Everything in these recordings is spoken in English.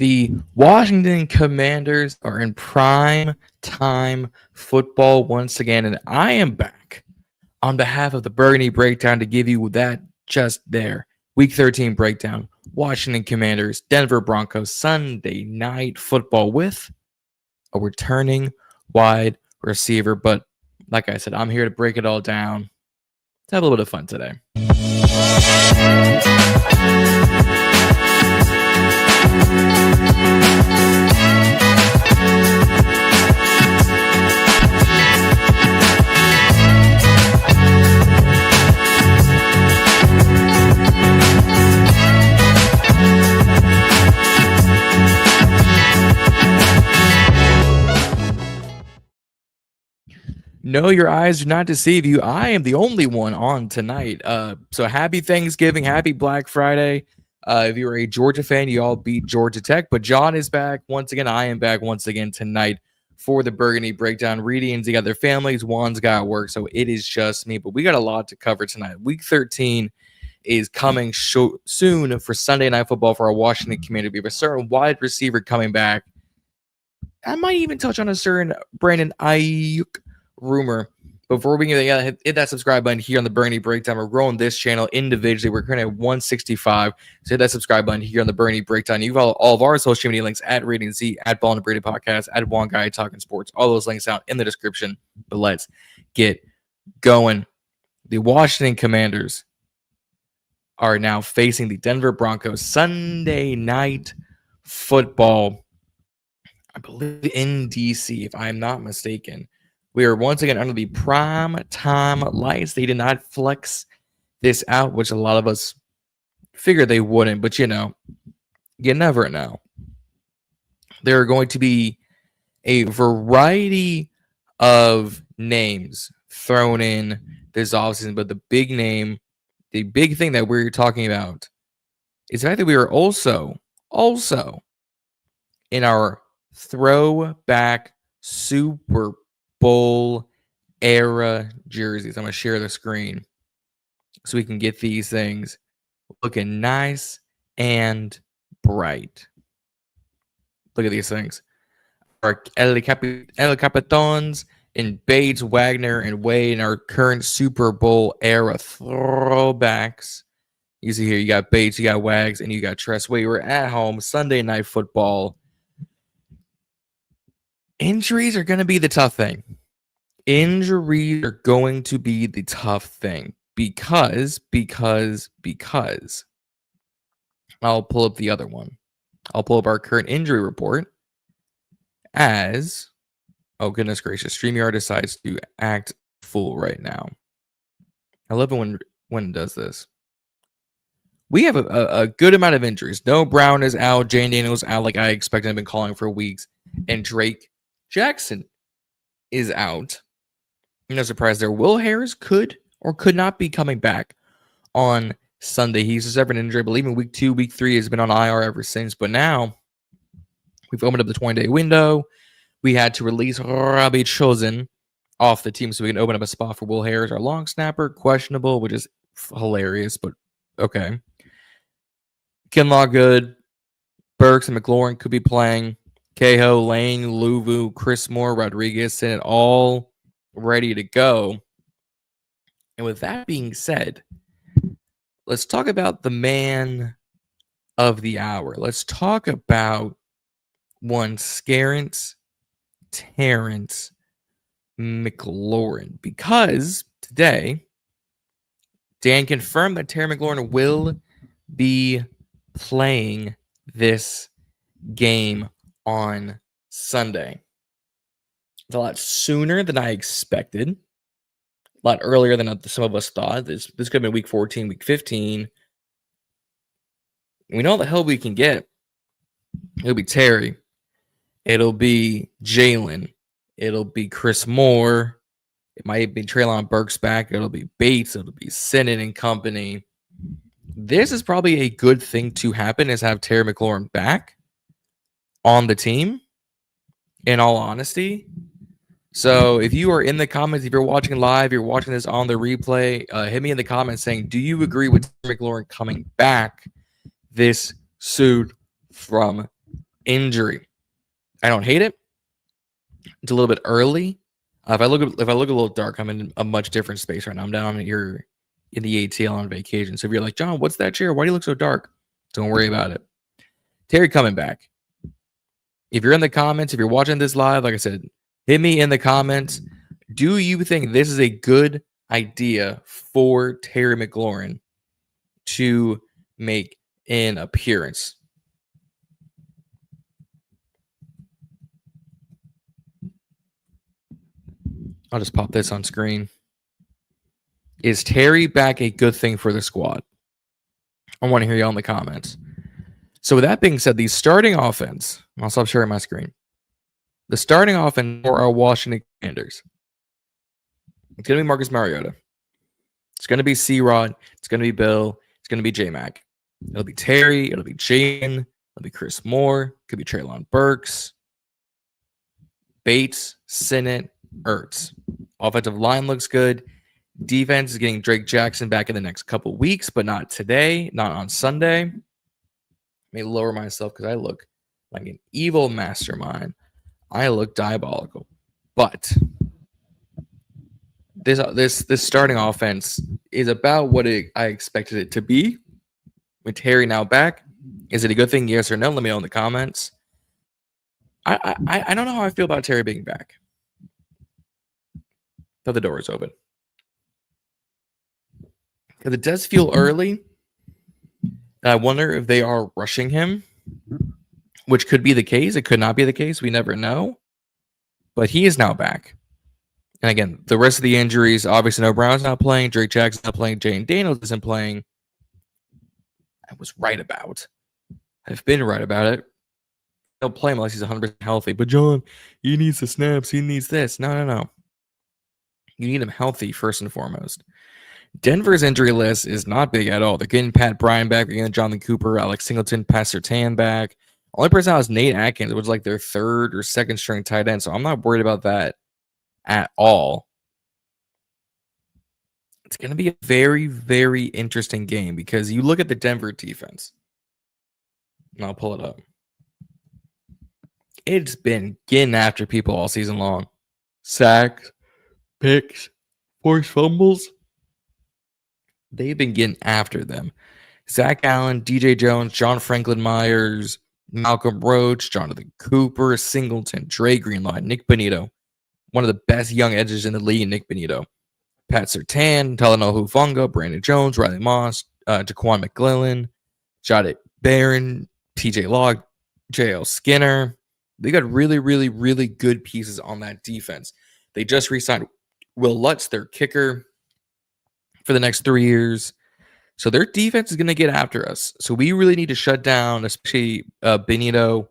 The Washington Commanders are in prime time football once again, and I am back on behalf of the Burgundy Breakdown to give you that just there. Week 13 breakdown. Washington Commanders, Denver Broncos, Sunday night football with a returning wide receiver. But like I said, I'm here to break it all down. Let's have a little bit of fun today. No, your eyes do not deceive you. I am the only one on tonight. So happy Thanksgiving, happy Black Friday. If you're a Georgia fan, you all beat Georgia Tech. But John is back once again. I am back once again tonight for the Burgundy Breakdown. Reedie and Zee got their families. Juan's got work, so it is just me. But we got a lot to cover tonight. Week 13 is coming soon for Sunday Night Football for our Washington community. We have a certain wide receiver coming back. I might even touch on a certain Brandon Ayuk rumor. Before we can hit that subscribe button here on the Burgundy Breakdown. We're growing this channel individually. We're currently at 165. So hit that subscribe button here on the Burgundy Breakdown. You follow all of our social media links at Reedie and Zee, at Ballin In Burgundy Podcast, at Juan Gotti Talking Sports. All those links out in the description. But let's get going. The Washington Commanders are now facing the Denver Broncos Sunday night football. I believe in DC, if I'm not mistaken. We are once again under the prime time lights. They did not flex this out, which a lot of us figured they wouldn't. But, you never know. There are going to be a variety of names thrown in this offseason. But the big thing that we're talking about is the fact that we are also in our throwback Super Bowl era jerseys. I'm going to share the screen so we can get these things looking nice and bright. Look at these things. Our El Capitons and Bates, Wagner, and Wade in our current Super Bowl era throwbacks. You see here, you got Bates, you got Wags, and you got Tress. Wade. We're at home, Sunday Night Football. Injuries are going to be the tough thing. Injuries are going to be the tough thing because I'll pull up the other one. I'll pull up our current injury report as, oh goodness gracious, StreamYard decides to act fool right now. I love it when it does this. We have a good amount of injuries. Noah Brown is out. Jayden Daniels out like I expected. I've been calling for weeks. And Drake Jackson is out. No surprise there. Will Harris could or could not be coming back on Sunday. He's a separate injury. I believe in week 2, week 3 has been on IR ever since. But now we've opened up the 20-day window. We had to release Robbie Chosen off the team so we can open up a spot for Will Harris, our long snapper. Questionable, which is hilarious, but okay. Kinlaw good. Burks and McLaurin could be playing. Cahill, Lane, Luvu, Chris Moore, Rodriguez, Sinnott, all ready to go. And with that being said, let's talk about the man of the hour. Let's talk about one Terrence McLaurin. Because today, Dan confirmed that Terry McLaurin will be playing this game on Sunday. It's a lot sooner than I expected. A lot earlier than some of us thought. This could have been week 14, week 15. We know the hell we can get. It'll be Terry. It'll be Jalen. It'll be Chris Moore. It might be Treylon Burks back. It'll be Bates. It'll be Sinnott and company. This is probably a good thing to happen, is have Terry McLaurin back on the team, in all honesty. So if you are in the comments, if you're watching live, you're watching this on the replay, hit me in the comments saying, do you agree with Terry McLaurin coming back this soon from injury. I don't hate it. It's a little bit early. If I look a little dark, I'm in a much different space right now. I'm down here in the ATL on vacation. So if you're like, John, what's that chair? Why do you look so dark? Don't worry about it. Terry coming back. If you're in the comments, if you're watching this live, like I said, hit me in the comments. Do you think this is a good idea for Terry McLaurin to make an appearance? I'll just pop this on screen. Is Terry back a good thing for the squad? I want to hear you all in the comments. So with that being said, the starting offense, I'll stop sharing my screen. The starting offense for our Washington Commanders. It's going to be Marcus Mariota. It's going to be C-Rod. It's going to be Bill. It's going to be J-Mac. It'll be Terry. It'll be Jayden. It'll be Chris Moore. Could be Treylon Burks. Bates, Sinnott, Ertz. Offensive line looks good. Defense is getting Drake Jackson back in the next couple weeks, but not today, not on Sunday. Let me lower myself because I look like an evil mastermind. I look diabolical. But this starting offense is about what I expected it to be. With Terry now back, is it a good thing? Yes or no? Let me know in the comments. I don't know how I feel about Terry being back. But the door is open. Because it does feel early. I wonder if they are rushing him, which could be the case. It could not be the case. We never know. But he is now back. And again, the rest of the injuries, obviously, no Brown's not playing. Drake Jackson's not playing. Jayden Daniels isn't playing. I was right about. I've been right about it. He'll play him unless he's 100% healthy. But John, he needs the snaps. He needs this. No. You need him healthy first and foremost. Denver's injury list is not big at all. They're getting Pat Bryant back. They're getting Jonathan Cooper, Alex Singleton, Pat Surtain back. Only person out is Nate Atkins, which is like their third or second string tight end. So I'm not worried about that at all. It's going to be a very, very interesting game because you look at the Denver defense. And I'll pull it up. It's been getting after people all season long. Sacks, picks, forced fumbles. They've been getting after them. Zach Allen, DJ Jones, John Franklin Myers, Malcolm Roach, Jonathan Cooper, Singleton, Dre Greenlaw, Nick Bonito. One of the best young edges in the league, Nick Bonito. Pat Surtain, Talanoa Hufanga, Brandon Jones, Riley Moss, Jaquan McClellan, Jadek Barron, TJ Locke, JL Skinner. They got really, really, really good pieces on that defense. They just re-signed Will Lutz, their kicker, for the next 3 years. So their defense is going to get after us. So we really need to shut down, especially Benito.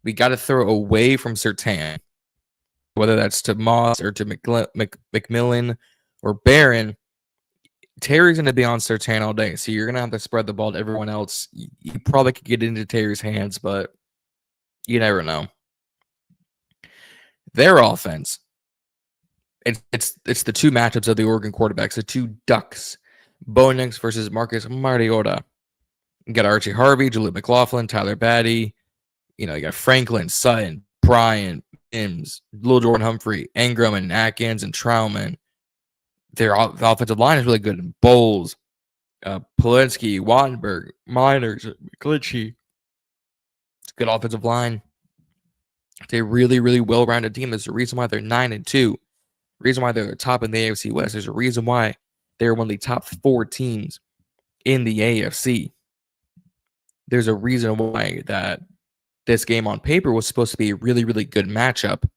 We got to throw away from Surtain, whether that's to Moss or to McMillan or Barron. Terry's going to be on Surtain all day. So you're going to have to spread the ball to everyone else. You probably could get into Terry's hands, but you never know. Their offense, it's the two matchups of the Oregon quarterbacks, the two Ducks, Bo Nix versus Marcus Mariota. You got Archie Harvey, Julian McLaughlin, Tyler Batty. You got Franklin, Sutton, Bryant, Mims, Lil Jordan Humphrey, Ingram, and Atkins, and Trauman. The offensive line is really good. And Bowles, Polinsky, Wattenberg, Miners, Glitchy. It's a good offensive line. It's a really, really well-rounded team. There's a reason why they're 9-2. The reason why they're the top in the AFC West. There's a reason why they're one of the top 4 teams in the AFC. There's a reason why that this game on paper was supposed to be a really, really good matchup.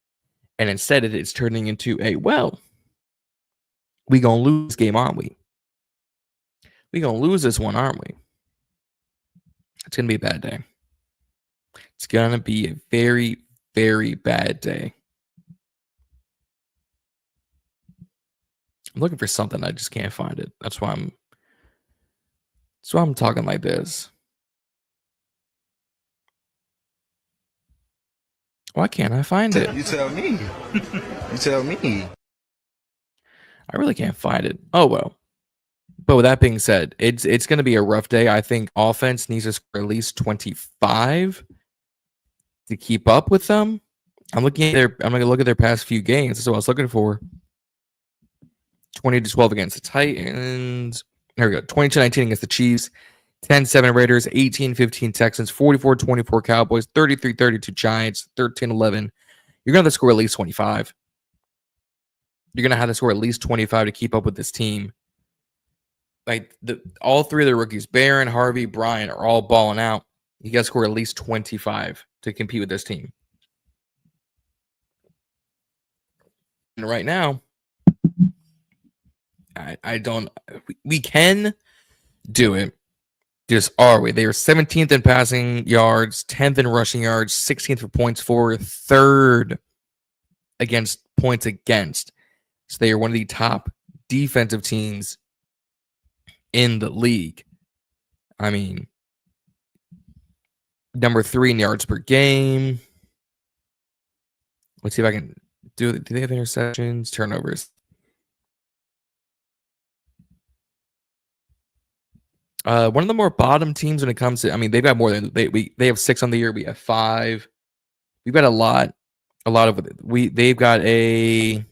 And instead it's turning into we gonna lose this game, aren't we? We gonna lose this one, aren't we? It's gonna be a bad day. It's gonna be a very, very bad day. I'm looking for something. I just can't find it. That's why I'm talking like this. Why can't I find it? You tell me. You tell me. I really can't find it. Oh, well. But with that being said, it's going to be a rough day. I think offense needs to score at least 25. to keep up with them. I'm going to look at their past few games. That's what I was looking for. 20-12 against the Titans. There we go. 22-19 against the Chiefs. 10-7 Raiders. 18-15 Texans. 44-24 Cowboys. 33-32 Giants. 13-11. You're going to have to score at least 25. You're going to have to score at least 25 to keep up with this team. Like all three of the rookies, Barron, Harvey, Bryant, are all balling out. You got to score at least 25 to compete with this team. And right now, I don't. We can do it. Just are we? They are 17th in passing yards, 10th in rushing yards, 16th for points for, 3rd against points against. So they are one of the top defensive teams in the league. I mean, number 3 in yards per game. Let's see if I can do they have interceptions, turnovers? One of the more bottom teams when it comes to, I mean, they've got more than they have 6 on the year. We have 5. We've got a lot of they've got a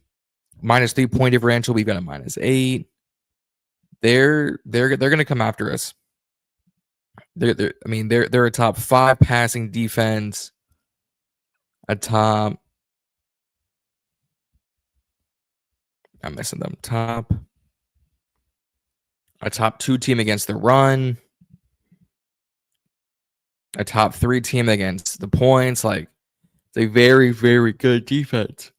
-3 point differential. We've got a -8. They're going to come after us. They're a top 5 passing defense, a top. I'm missing them. A top 2 team against the run, a top 3 team against the points. Like, it's a very, very good defense.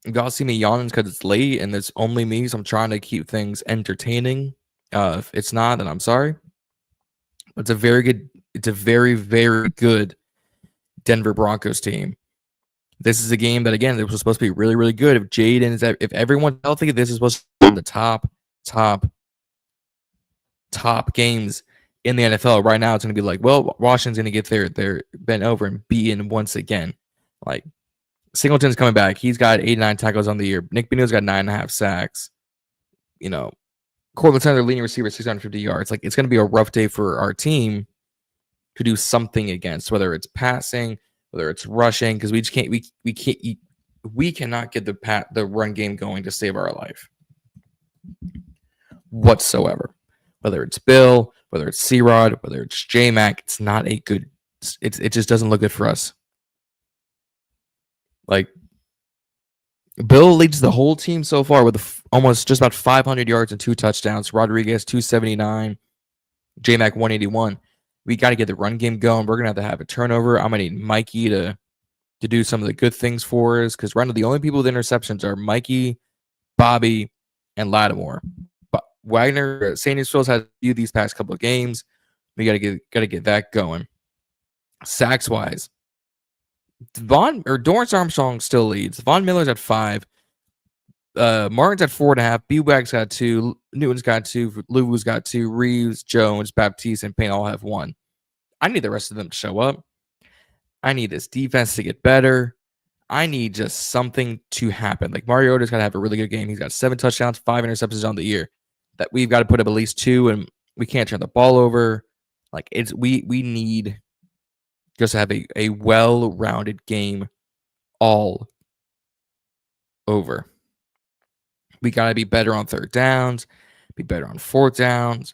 You all see me yawning because it's late and it's only me, so I'm trying to keep things entertaining. If it's not, then I'm sorry. It's a very, very good Denver Broncos team. This is a game that, again, it was supposed to be really, really good. If Jayden is, if everyone's healthy, this is supposed to be the top games in the NFL. Right now, it's going to be like, well, Washington's going to get their bent over and beaten once again. Like, Singleton's coming back. He's got 89 tackles on the year. Nick Bino's got 9.5 sacks. You know, Cortland Sutton, their leading receiver, 650 yards. Like, it's going to be a rough day for our team to do something against, whether it's passing, whether it's rushing, because we just can't. We cannot get the run game going to save our life whatsoever. Whether it's Bill, whether it's C-Rod, whether it's J-Mac, it's not a good. It just doesn't look good for us. Like, Bill leads the whole team so far with almost just about 500 yards and 2 touchdowns. Rodriguez 279, J-Mac 181. We got to get the run game going. We're gonna have a turnover. I'm gonna need Mikey to do some of the good things for us, because right now the only people with interceptions are Mikey, Bobby, and Lattimore. But Wagner, Sanders had you these past couple of games. We gotta get that going. Sacks wise, Dorrance Armstrong still leads. Von Miller's at 5. Martin's at 4.5. B-Wag's got 2. Newton's got 2. Lou's got 2. Reeves, Jones, Baptiste, and Payne all have 1. I need the rest of them to show up. I need this defense to get better. I need just something to happen. Like, Mariota's got to have a really good game. He's got 7 touchdowns, 5 interceptions on the year. That we've got to put up at least 2, and we can't turn the ball over. Like, we need just to have a well-rounded game all over. We got to be better on 3rd downs, be better on 4th downs.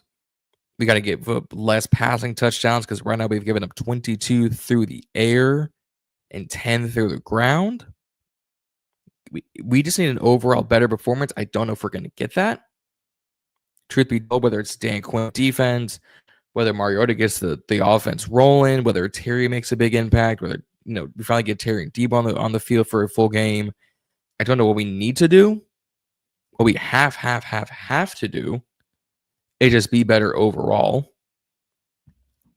We got to get less passing touchdowns, because right now we've given up 22 through the air and 10 through the ground. We just need an overall better performance. I don't know if we're going to get that. Truth be told, whether it's Dan Quinn defense, whether Mariota gets the offense rolling, whether Terry makes a big impact, whether we finally get Terry and Debo on the field for a full game. I don't know what we need to do. What we have to do is just be better overall.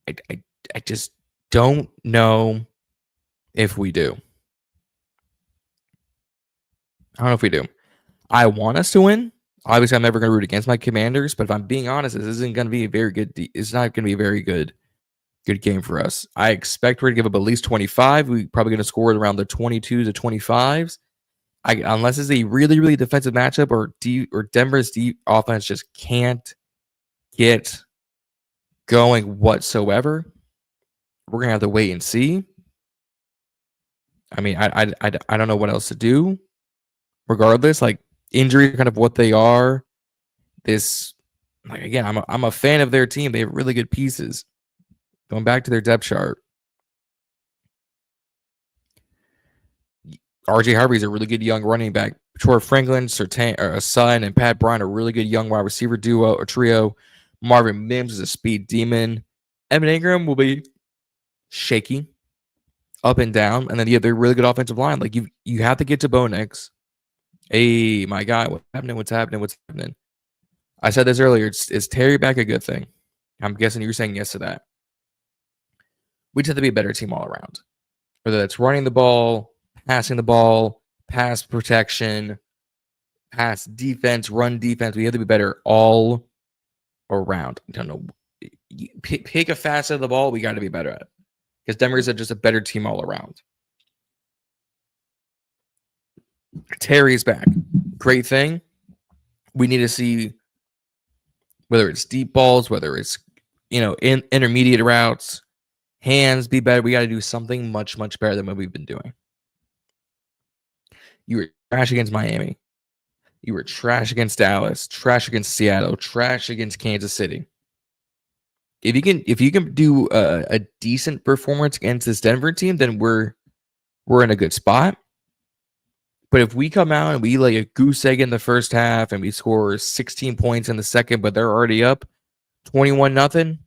I just don't know if we do. I don't know if we do. I want us to win. Obviously, I'm never going to root against my Commanders, but if I'm being honest, this isn't going to be a very good. It's not going to be a very good game for us. I expect we're going to give up at least 25. We're probably going to score around the 22s to 25s. Unless it's a really, really defensive matchup, or Denver's offense just can't get going whatsoever. we're gonna have to wait and see. I mean, I don't know what else to do. Regardless, like injuries are kind of what they are. This, like again, I'm a fan of their team. They have really good pieces. Going back to their depth chart, RJ Harvey's a really good young running back. Troy Franklin, Son, and Pat Bryant, a really good young wide receiver duo or trio. Marvin Mims is a speed demon. Evan Ingram will be shaky, up and down, and then you have a really good offensive line. Like you have to get to Bo Nix. Hey, my guy, what's happening? What's happening? What's happening? I said this earlier. Is Terry back a good thing? I'm guessing you're saying yes to that. We just have to be a better team all around. Whether that's running the ball, passing the ball, pass protection, pass defense, run defense. We have to be better all around. I don't know. Pick a facet of the ball we got to be better at. Because Denver is just a better team all around. Terry's back. Great thing. We need to see whether it's deep balls, whether it's intermediate routes, hands be better. We got to do something much, much better than what we've been doing. You were trash against Miami. You were trash against Dallas, trash against Seattle, trash against Kansas City. If you can do a decent performance against this Denver team, then we're in a good spot. But if we come out and we lay a goose egg in the first half and we score 16 points in the second, but they're already up 21-0,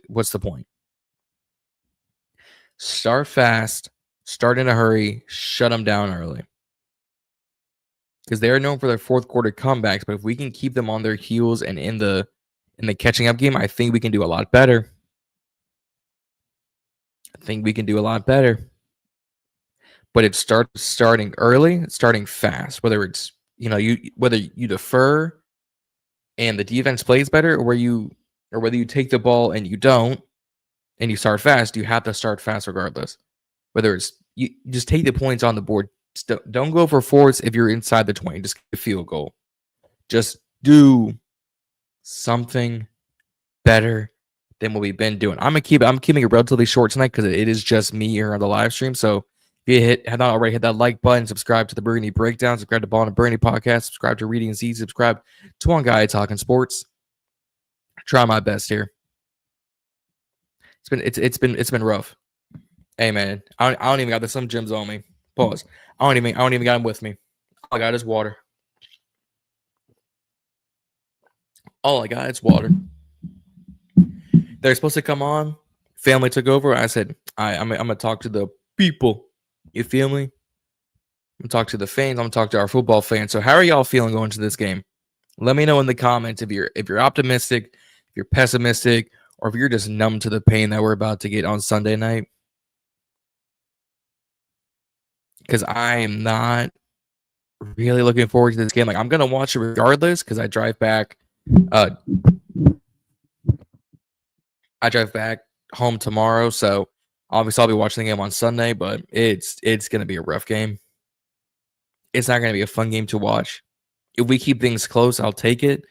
what's the point? Start fast, start in a hurry, shut them down early. Because they are known for their fourth quarter comebacks, but if we can keep them on their heels and in the catching up game, I think we can do a lot better. But it starts starting early, starting fast. Whether it's whether you defer and the defense plays better, or whether you take the ball and you don't, and you start fast, you have to start fast regardless. Whether it's you just take the points on the board. Don't go for fourths if you're inside the 20. Just get a field goal. Just do something better than what we've been doing. I'm keeping it relatively short tonight because it is just me here on the live stream. So if you have not already hit that like button, subscribe to the Burgundy Breakdown, subscribe to Ballin In Burgundy podcast, subscribe to Reedie and Zee, subscribe to One Guy Talking Sports. Try my best here. It's been rough. Hey man, I don't even got some gyms on me. Pause. I don't even got them with me. All I got is water. They're supposed to come on. Family took over. I said, I'm gonna talk to the people. You feel me? I'm gonna talk to the fans. I'm gonna talk to our football fans. So how are y'all feeling going to this game? Let me know in the comments if you're optimistic, if you're pessimistic, or if you're just numb to the pain that we're about to get on Sunday night. Because I am not really looking forward to this game. Like I'm gonna watch it regardless because I drive back home tomorrow, so obviously I'll be watching the game on Sunday, but it's gonna be a rough game. It's not gonna be a fun game to watch. If we keep things close, I'll take it.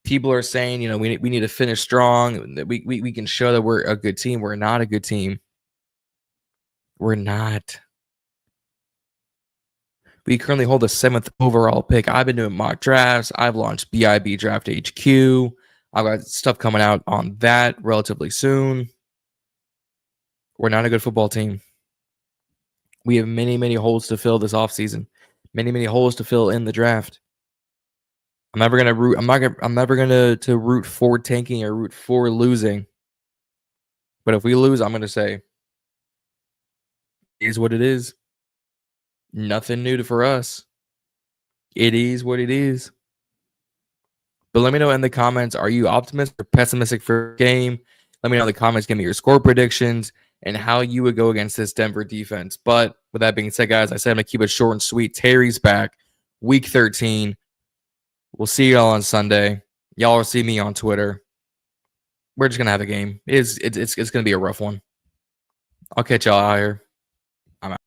People are saying, we need to finish strong. We can show that we're a good team. We're not a good team. We're not. We currently hold the 7th overall pick. I've been doing mock drafts. I've launched BIB Draft HQ. I've got stuff coming out on that relatively soon. We're not a good football team. We have many, many holes to fill this offseason. Many, many holes to fill in the draft. I'm never gonna root for tanking or root for losing. But if we lose, I'm gonna say, it is what it is. Nothing new for us. It is what it is. But let me know in the comments, are you optimistic or pessimistic for the game? Let me know in the comments. Give me your score predictions and how you would go against this Denver defense. But with that being said, guys, I said I'm going to keep it short and sweet. Terry's back. Week 13. We'll see y'all on Sunday. Y'all will see me on Twitter. We're just going to have a game. It's going to be a rough one. I'll catch y'all out here. I'm out.